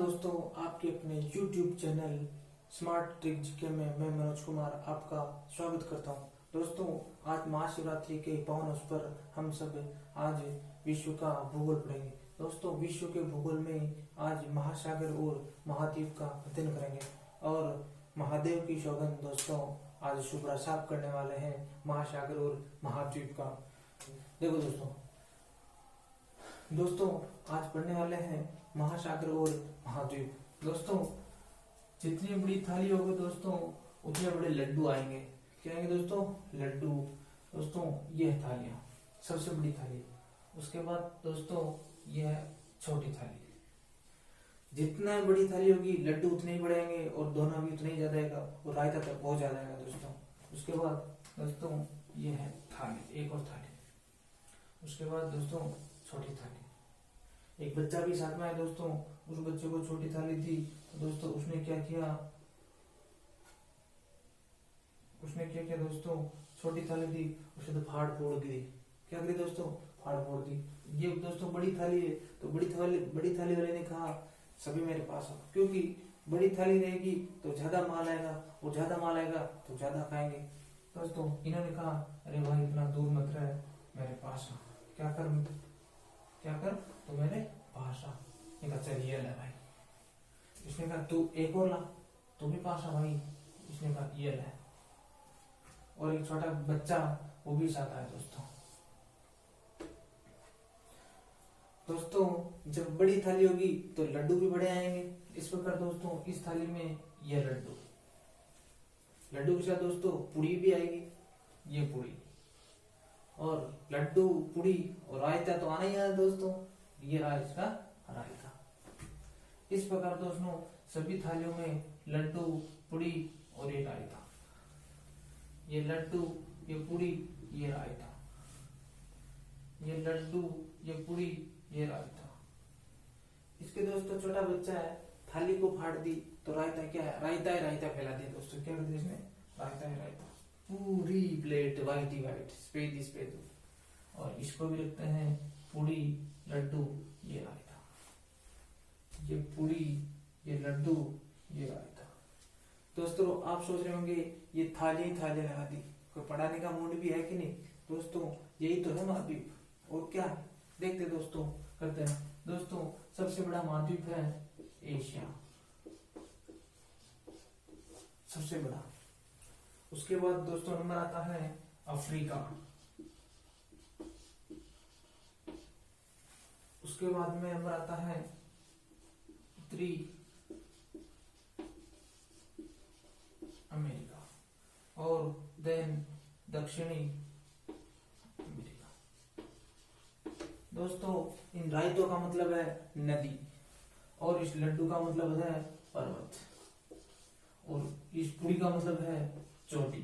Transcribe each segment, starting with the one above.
दोस्तों, आपके अपने YouTube channel smart trick GK में मैं मनोज कुमार आपका स्वागत करता हूं। दोस्तों, आज महाशिवरात्रि के पावन अवसर पर हम सब आज विश्व का भूगोल पढ़ेंगे। दोस्तों, विश्व के भूगोल में आज महासागर और महाद्वीप का अध्ययन करेंगे और महादेव की सौगंध दोस्तों आज शुभ्रा साफ करने वाले हैं महासागर और महाद्वीप का। देखो दोस्तों आज पढ़ने वाले हैं महासागर और महाद्वीप। दोस्तों, जितनी बड़ी थाली होगी दोस्तों उतने बड़े लड्डू आएंगे। क्या आएंगे दोस्तों? लड्डू। दोस्तों ये है थालियां, सबसे बड़ी थाली। उसके बाद दोस्तों यह है छोटी थाली। जितना बड़ी थाली होगी लड्डू उतने ही बड़े आएंगे और दोना भी उतना ही ज्यादा आएगा और रायता तक बहुत ज्यादा आएगा दोस्तों। उसके बाद दोस्तों ये है थाली, एक और थाली। उसके बाद दोस्तों छोटी थाली। एक बच्चा भी साथ में है दोस्तों, उस बच्चे को छोटी थाली दी तो दोस्तों उसने क्या किया दोस्तों, छोटी थाली दी, उसे तो फाड़ फोड़ दी। क्या करी दोस्तों? फाड़ फोड़ दी। ये दोस्तों बड़ी थाली है तो बड़ी थाली वाले ने कहा सभी मेरे पास आओ, क्योंकि बड़ी थाली रहेगी तो ज्यादा माल आएगा और ज्यादा माल आएगा तो ज्यादा खाएंगे। दोस्तों इन्होंने कहा अरे भाई इतना दूर मत रहे, मेरे पास आ। क्या कर तो मेरे पास आ। चलिए ले भाई। इसने कहा तू एक और ला, तू भी पास आ भाई। इसने कहा ये ले। और एक छोटा बच्चा वो भी साथ आया दोस्तों जब बड़ी थाली होगी तो लड्डू भी बड़े आएंगे। इस प्रकार दोस्तों इस थाली में ये लड्डू के साथ दोस्तों पूड़ी भी आएगी, ये पूड़ी और लड्डू पूड़ी और रायता तो आना ही है दोस्तों, ये रहा इसका रायता। इस प्रकार दोस्तों सभी थालियों में लड्डू, पूड़ी और ये रायता। ये लड्डू, ये पूड़ी, ये रायता। ये लड्डू, ये पूड़ी, ये रायता। इसके दोस्तों छोटा बच्चा है, थाली को फाड़ दी तो रायता क्या है? रायता है, रायता फैला दिया दोस्तों। क्या कर दिया इसने? रायता है, रायता। पूरी प्लेट वाइट ही वाइट, सफेद। और इसको भी रखते हैं पूड़ी, लड्डू, ये रायता। ये पूड़ी, ये लड्डू, ये रायता। दोस्तों आप सोच रहे होंगे ये थाली लगा दी, कोई पढ़ाने का मूड भी है कि नहीं? दोस्तों यही तो है महाद्वीप। और क्या देखते दोस्तों करते हैं। दोस्तों सबसे बड़ा महाद्वीप है एशिया, सबसे बड़ा। उसके बाद दोस्तों नंबर आता है अफ्रीका। उसके बाद में नंबर आता है उत्तरी अमेरिका और देन दक्षिणी अमेरिका। दोस्तों इन रायतों का मतलब है नदी और इस लड्डू का मतलब है पर्वत और इस पूरी का मतलब है चोटी।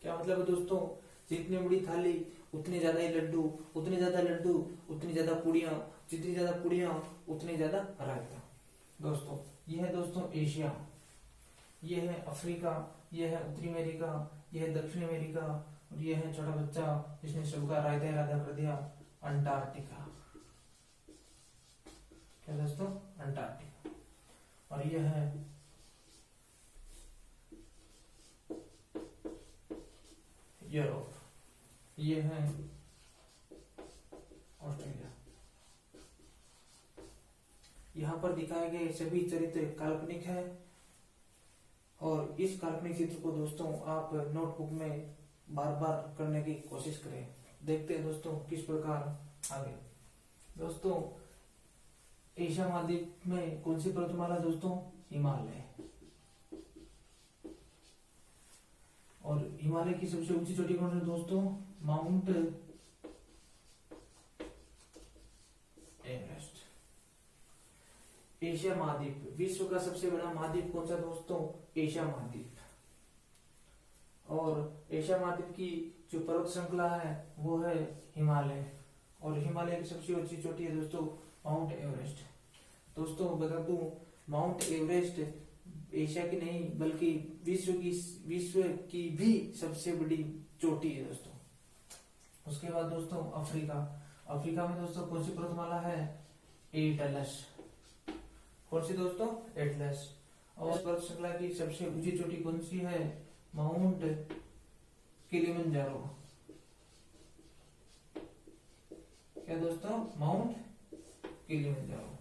क्या मतलब है दोस्तों? जितनी बड़ी थाली उतनी ज्यादा ही लड्डू, उतनी ज्यादा लड्डू उतनी ज्यादा पूड़ियां, जितनी ज्यादा पूड़ियां उतनी ज्यादा रायता। दोस्तों ये है दोस्तों एशिया, ये है अफ्रीका, ये है उत्तरी अमेरिका, ये है दक्षिण अमेरिका और ये है छोटा बच्चा जिसने सबका रायता कर दिया अंटार्कटिका। क्या दोस्तों? अंटार्कटिका। और ये है यूरोप, ये है ऑस्ट्रेलिया। यहाँ पर दिखाए गए सभी चरित्र काल्पनिक है और इस काल्पनिक चित्र को दोस्तों आप नोटबुक में बार बार करने की कोशिश करें। देखते हैं दोस्तों किस प्रकार आगे। दोस्तों एशिया महाद्वीप में कौन सी पर्वतमाला दोस्तों? हिमालय। और हिमालय की सबसे ऊंची चोटी कौन सी दोस्तों? Mount Everest. एशिया महाद्वीप, विश्व का सबसे बड़ा महाद्वीप कौन सा दोस्तों? एशिया महाद्वीप। और एशिया महाद्वीप की जो पर्वत श्रृंखला है वो है हिमालय और हिमालय की सबसे ऊंची चोटी है दोस्तों माउंट एवरेस्ट। दोस्तों बता दूं माउंट एवरेस्ट एशिया की नहीं बल्कि विश्व की भी सबसे बड़ी चोटी है दोस्तों। उसके बाद दोस्तों अफ्रीका में दोस्तों कौन सी पर्वतमाला है? एटलस। कौन सी दोस्तों? एटलस। और पर्वत श्रृंखला की सबसे ऊंची चोटी कौन सी है? Mount Kilimanjaro. क्या दोस्तों? Mount Kilimanjaro.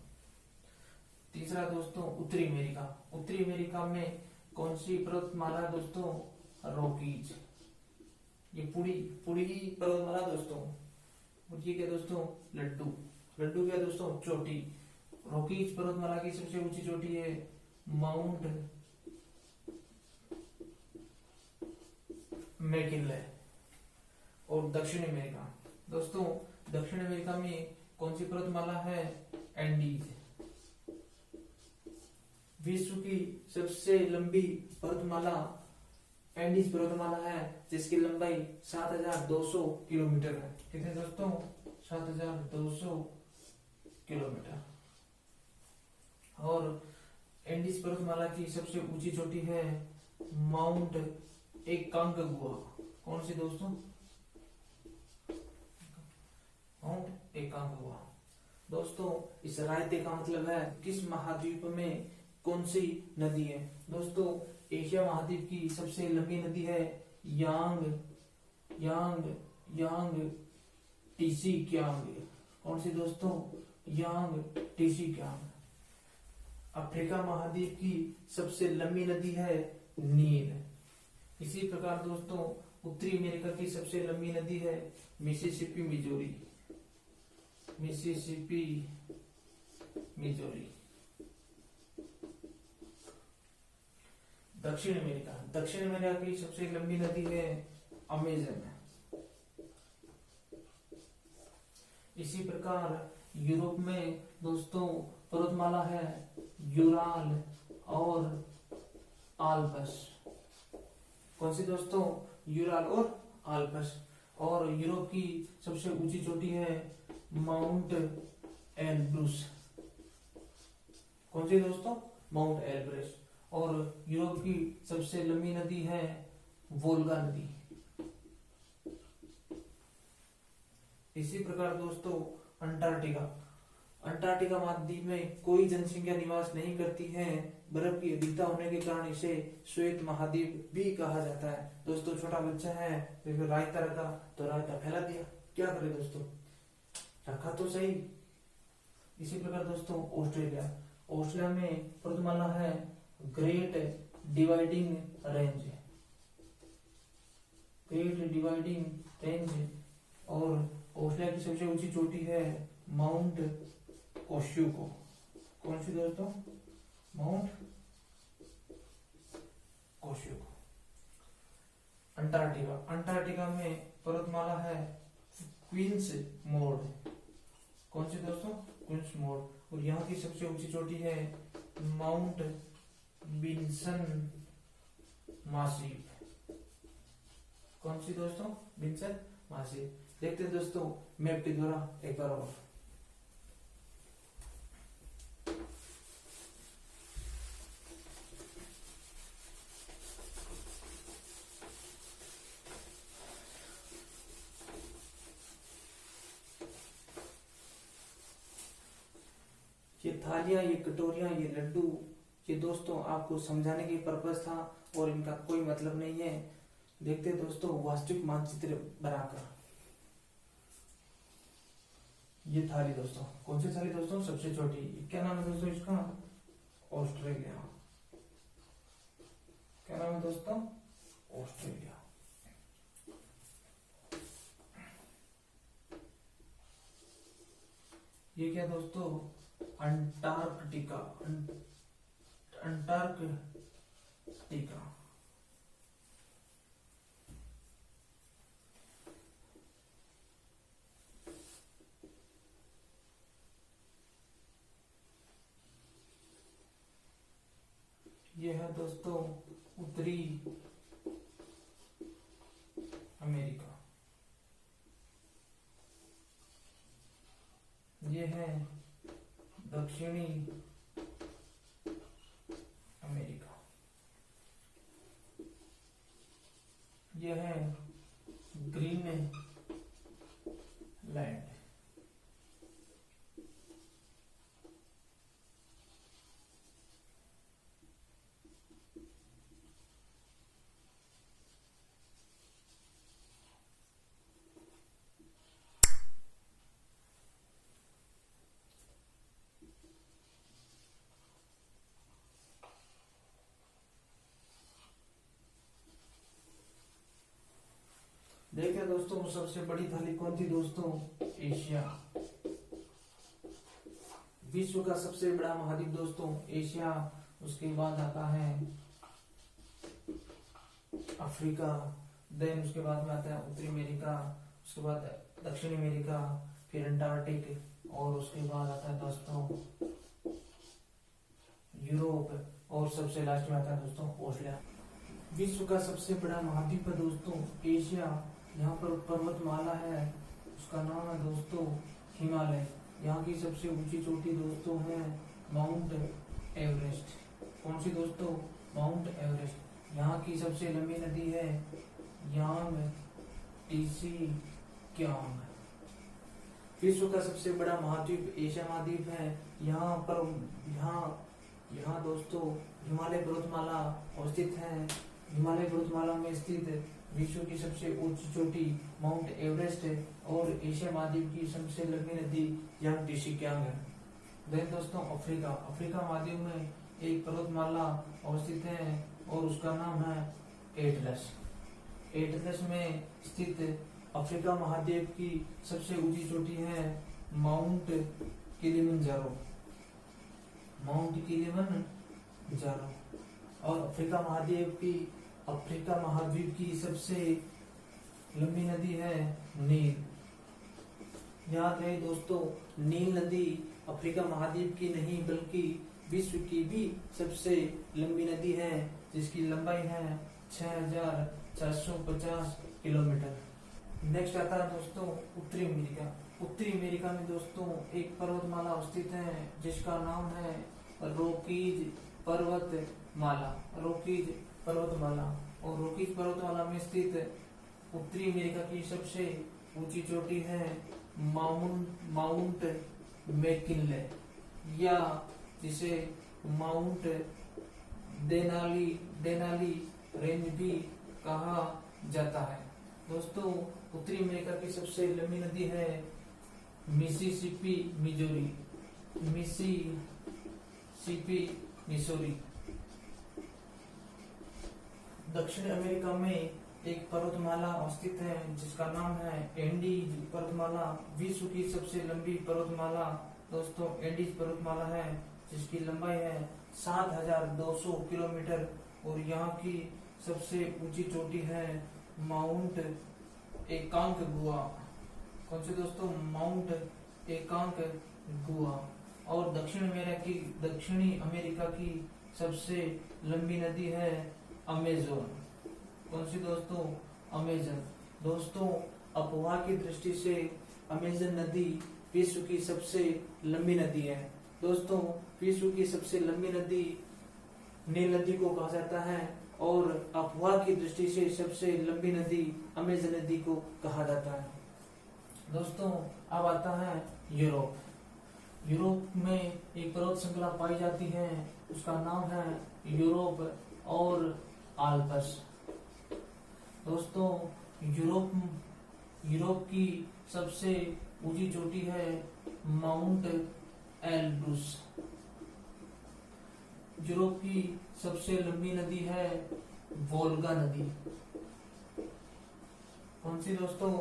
तीसरा दोस्तों उत्तरी अमेरिका। उत्तरी अमेरिका में कौन सी पर्वतमाला दोस्तों? रॉकीज। ये पूरी पूरी पर्वतमाला दोस्तों। ये क्या दोस्तों? लड्डू। लड्डू क्या दोस्तों? चोटी। रॉकीज पर्वतमाला की सबसे ऊंची चोटी है माउंट मैकिनले। और दक्षिण अमेरिका दोस्तों, दक्षिण अमेरिका में कौन सी पर्वतमाला है? एंडीज। विश्व की सबसे लंबी पर्वतमाला एंडीज पर्वतमाला है, जिसकी लंबाई 7,200 किलोमीटर है। कितने दोस्तों? 7,200 किलोमीटर। और एंडीज पर्वतमाला की सबसे ऊंची चोटी है माउंट एकांकगुआ। कौन सी दोस्तों? माउंट एकांकगुआ। दोस्तों, इस रायते का मतलब है किस महाद्वीप में कौन सी नदी है? दोस्तों, एशिया महाद्वीप की सबसे लंबी नदी है यांग यांग यांग टीसी क्यांग। कौन सी दोस्तों? यांग टीसी क्यांग। अफ्रीका महाद्वीप की सबसे लंबी नदी है नील। इसी प्रकार दोस्तों, उत्तरी अमेरिका की सबसे लंबी नदी है मिसिसिपी मिजोरी। Mississippi Missouri. दक्षिण अमेरिका। दक्षिण अमेरिका की सबसे लंबी नदी है अमेजन। इसी प्रकार यूरोप में दोस्तों पर्वतमाला है यूराल और आल्प्स। कौन सी दोस्तों? यूराल और आल्प्स। और यूरोप की सबसे ऊंची चोटी है माउंट एल्ब्रुस। कौन सी दोस्तों? Mount Elbrus. और यूरोप की सबसे लंबी नदी है वोल्गा नदी। इसी प्रकार दोस्तों अंटार्कटिका। अंटार्कटिका महाद्वीप में कोई जनसंख्या निवास नहीं करती है। बर्फ की अधिकता होने के कारण इसे श्वेत महाद्वीप भी कहा जाता है। दोस्तों, छोटा बच्चा है तो रायता रखा तो रायता फैला दिया, क्या करे दोस्तों? रखा तो सही। इसी प्रकार दोस्तों ऑस्ट्रेलिया। ऑस्ट्रेलिया में पर्वतमाला है great dividing range. Great dividing range. और ऑस्ट्रेलिया की सबसे ऊंची चोटी है माउंट कोश्युको। कौन सी दोस्तों? माउंट कोश्युको। अंटार्कटिका। अंटार्कटिका में पर्वतमाला है क्वींस मोड। कौन सी दोस्तों? Queens Maud. और यहाँ की सबसे ऊंची चोटी है माउंट विंसन मासिव। कौन सी दोस्तों? Vinson massif. देखते हैं दोस्तों मैप के द्वारा एक बार और। ये थालियां, ये कटोरियां, ये लड्डू, ये दोस्तों आपको समझाने की पर्पस था और इनका कोई मतलब नहीं है। देखते हैं दोस्तों वास्तविक मानचित्र बनाकर। ये थाली दोस्तों, कौन सी थाली दोस्तों? सबसे छोटी। क्या नाम है दोस्तों इसका? ऑस्ट्रेलिया। क्या नाम है दोस्तों? ऑस्ट्रेलिया। ये क्या दोस्तों? अंटार्कटिका। अंटार्कटिका। ये है दोस्तों उत्तरी अमेरिका। ये है दक्षिणी अमेरिका। ये है ग्रीनलैंड। देखिए दोस्तों, सबसे बड़ी थाली कौन थी दोस्तों? एशिया। विश्व का सबसे बड़ा महाद्वीप दोस्तों एशिया, उसके बाद आता है अफ्रीका, देन उसके बाद में आता है उत्तरी अमेरिका, उसके बाद दक्षिणी अमेरिका, फिर अंटार्कटिक, और उसके बाद आता है दोस्तों यूरोप, और सबसे लास्ट में आता है दोस्तों ऑस्ट्रेलिया। विश्व का सबसे बड़ा महाद्वीप है दोस्तों एशिया। यहाँ पर पर्वतमाला है, उसका नाम है दोस्तों हिमालय। यहाँ की सबसे ऊंची चोटी दोस्तों है माउंट एवरेस्ट। कौन सी दोस्तों? Mount Everest. यहाँ की सबसे लंबी नदी है यांग टीसी क्यांग। विश्व का सबसे बड़ा महाद्वीप एशिया महाद्वीप है। यहाँ दोस्तों हिमालय पर्वतमाला अवस्थित है। हिमालय पर्वतमाला में स्थित विश्व की सबसे ऊंची चोटी माउंट एवरेस्ट है, और एशिया महाद्वीप की सबसे लंबी नदी यांग टीसी क्यांग है। देन दोस्तों अफ्रीका महाद्वीप में एक पर्वतमाला अवस्थित है, और उसका नाम है एटलस। एटलस में स्थित अफ्रीका महाद्वीप की सबसे ऊंची चोटी है माउंट किलिमंजारो। और अफ्रीका महाद्वीप की सबसे लंबी नदी है नील। याद रहे दोस्तों, नील नदी अफ्रीका महाद्वीप की नहीं बल्कि विश्व की भी सबसे लंबी नदी है, जिसकी लंबाई है 6450 किलोमीटर। नेक्स्ट आता है दोस्तों उत्तरी अमेरिका। उत्तरी अमेरिका में दोस्तों एक पर्वतमाला अवस्थित है, जिसका नाम है रोकीज पर्वतमाला। और रोकीज पर्वतमाला में स्थित उत्तरी अमेरिका की सबसे ऊंची चोटी है माउंट मैकिनले, या जिसे माउंट डेनाली रेंज भी कहा जाता है। दोस्तों उत्तरी अमेरिका की सबसे लंबी नदी है मिसिसिपी मिसौरी। दक्षिण अमेरिका में एक पर्वतमाला अवस्थित है, जिसका नाम है एंडीज पर्वतमाला। विश्व की सबसे लंबी पर्वतमाला दोस्तों एंडीज पर्वतमाला है, जिसकी लंबाई है 7200 किलोमीटर, और यहाँ की सबसे ऊंची चोटी है माउंट एकांकगुआ। कौन से दोस्तों? माउंट एकांकगुआ। और दक्षिणी अमेरिका की सबसे लंबी नदी है अमेज़न। कौन सी दोस्तों? अमेज़न। दोस्तों अफवाह की दृष्टि से अमेज़न नदी विश्व की सबसे लंबी नदी है। दोस्तों विश्व की सबसे लंबी नदी नील नदी को कहा जाता है, और अफवाह की दृष्टि से सबसे लंबी नदी अमेज़न नदी को कहा जाता है। दोस्तों अब आता है यूरोप। यूरोप में एक पर्वत श्रृंखला पाई जाती है, उसका नाम है यूरोप और आल्प्स। दोस्तों यूरोप की सबसे ऊंची चोटी है माउंट एल्ब्रूस। यूरोप की सबसे लंबी नदी है वोल्गा नदी। कौन सी दोस्तों?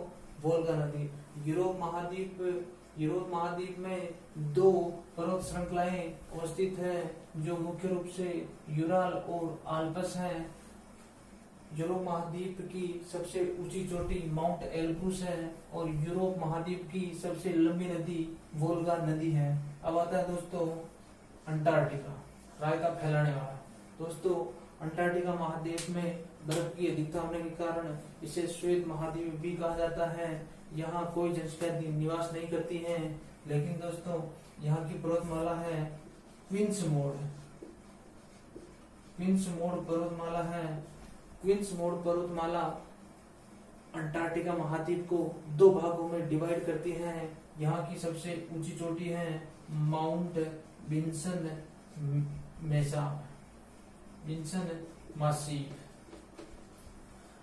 वोल्गा नदी। यूरोप महाद्वीप में दो पर्वत श्रृंखलाएं अवस्थित हैं, जो मुख्य रूप से यूराल और आल्प्स हैं। यूरोप महाद्वीप की सबसे ऊंची चोटी माउंट एल्ब्रूस है, और यूरोप महाद्वीप की सबसे लंबी नदी वोल्गा नदी है। अब आता है दोस्तों अंटार्कटिका, राय का फैलाने वाला। दोस्तों अंटार्कटिका महाद्वीप में बर्फ की अधिकता होने के कारण इसे श्वेत महाद्वीप भी कहा जाता है। यहाँ कोई जनसंख्या निवास नहीं करती है, लेकिन दोस्तों यहाँ की पर्वतमाला है क्वींस मोड पर्वतमाला अंटार्कटिका महाद्वीप को दो भागों में डिवाइड करती है। यहाँ की सबसे ऊंची चोटी है माउंट विंसन मासीव।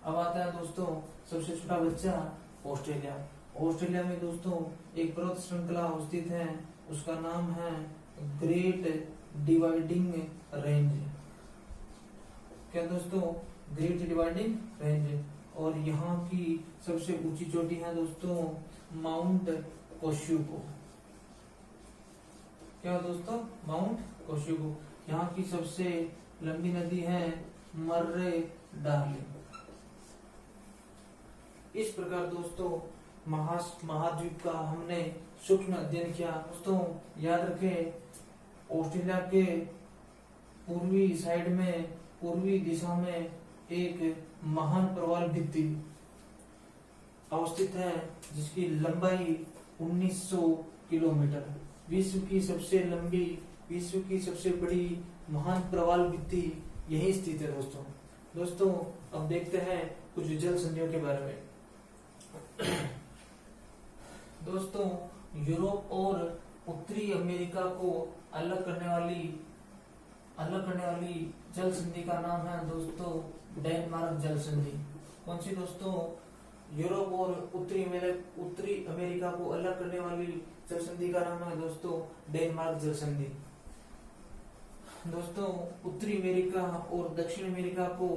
अब आता है दोस्तों सबसे छोटा बच्चा ऑस्ट्रेलिया में दोस्तों एक पर्वत श्रृंखला अवस्थित है, उसका नाम है ग्रेट डिवाइडिंग रेंज। क्या दोस्तों? Great dividing range. और यहाँ की सबसे ऊंची चोटी है दोस्तों माउंट कोशुगु। क्या दोस्तों? माउंट कोशुगु। यहाँ की सबसे लंबी नदी है मर्रे डार्लिंग। इस प्रकार दोस्तों महाद्वीप का हमने सूक्ष्म अध्ययन किया। दोस्तों याद रखें, ऑस्ट्रेलिया के पूर्वी साइड में, पूर्वी दिशा में एक महान प्रवाल भित्ति अवस्थित है जिसकी लंबाई 1900 किलोमीटर। विश्व की सबसे लंबी, विश्व की सबसे बड़ी महान प्रवाल भित्ति यही स्थित है दोस्तों। अब देखते हैं कुछ जल संधियों के बारे में। दोस्तों यूरोप और उत्तरी अमेरिका को अलग करने वाली जल संधि का नाम है दोस्तों डेनमार्क जल संधि। कौन सी दोस्तों? यूरोप और उत्तरी अमेरिका को अलग करने वाली जल संधि का नाम है दोस्तों डेनमार्क जल संधि। दोस्तों उत्तरी अमेरिका और दक्षिण अमेरिका को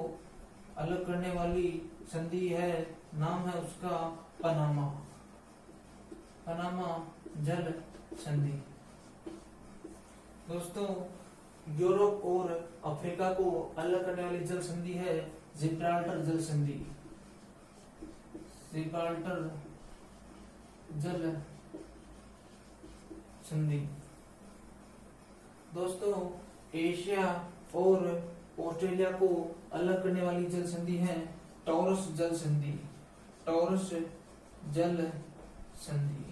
अलग करने वाली संधि है, नाम है उसका पनामा जल संधि। दोस्तों यूरोप और अफ्रीका को अलग करने वाली जल संधि है जिब्राल्टर जल संधि। जिब्राल्टर जल संधि। दोस्तों एशिया और ऑस्ट्रेलिया को अलग करने वाली जल संधि है टॉरस जल संधि। टॉरस जल संधि।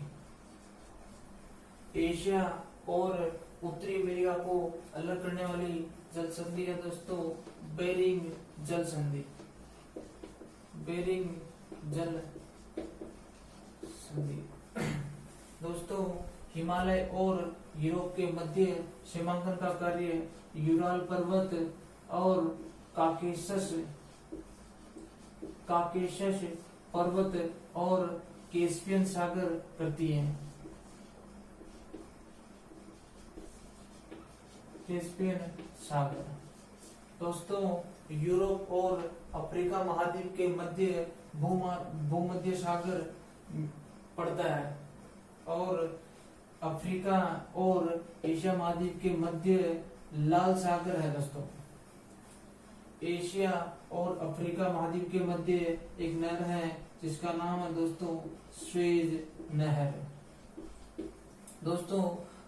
एशिया और उत्तरी अमेरिका को अलग करने वाली जल संधि है दोस्तों बेरिंग जल संधि। बेरिंग जल संधि। दोस्तों हिमालय और यूरोप के मध्य सीमांकन का कार्य यूराल पर्वत और काकेशस पर्वत और कैस्पियन सागर करती है। कैस्पियन सागर। दोस्तों यूरोप और अफ्रीका महाद्वीप के मध्य भूमध्य सागर पड़ता है और अफ्रीका और एशिया महाद्वीप के मध्य लाल सागर है। दोस्तों एशिया और अफ्रीका महाद्वीप के मध्य एक नहर है जिसका नाम है दोस्तों स्वेज नहर। दोस्तों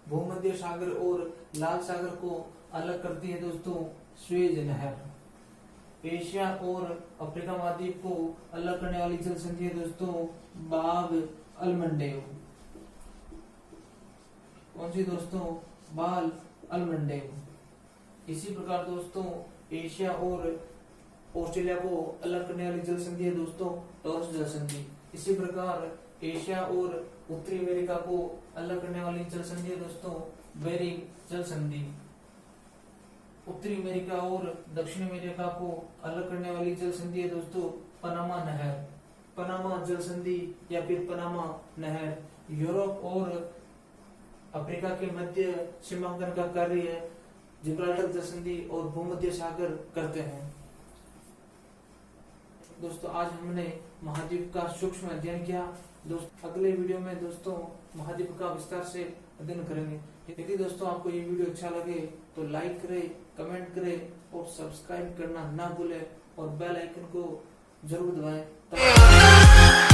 भूमध्य सागर और लाल सागर को अलग करती है दोस्तों स्वेज नहर। एशिया और अफ्रीका महाद्वीप को अलग करने वाली जल संधि है दोस्तों बाब अलमंडेव। कौन सी दोस्तों? बाल अलमंडेव। इसी प्रकार दोस्तों एशिया और ऑस्ट्रेलिया को अलग करने वाली जल संधि है दोस्तों टॉरस जल संधि। इसी प्रकार एशिया और उत्तरी अमेरिका को अलग करने वाली जल संधि है दोस्तों बेरिंग जल संधि। उत्तरी अमेरिका और दक्षिण अमेरिका को अलग करने वाली जल संधि है दोस्तों पनामा नहर। पनामा जल संधि या फिर पनामा नहर यूरोप और अफ्रीका के मध्य सीमांकन का कार्य जिब्राल्टर जल संधि और भूमध्य सागर करते हैं। दोस्तों आज हमने महाद्वीप का सूक्ष्म अध्ययन किया। दोस्तों अगले वीडियो में दोस्तों महाद्वीप का विस्तार से अध्ययन करेंगे। यदि दोस्तों आपको ये वीडियो अच्छा लगे तो लाइक करें, कमेंट करें और सब्सक्राइब करना ना भूलें और बेल आइकन को जरूर दबाएं।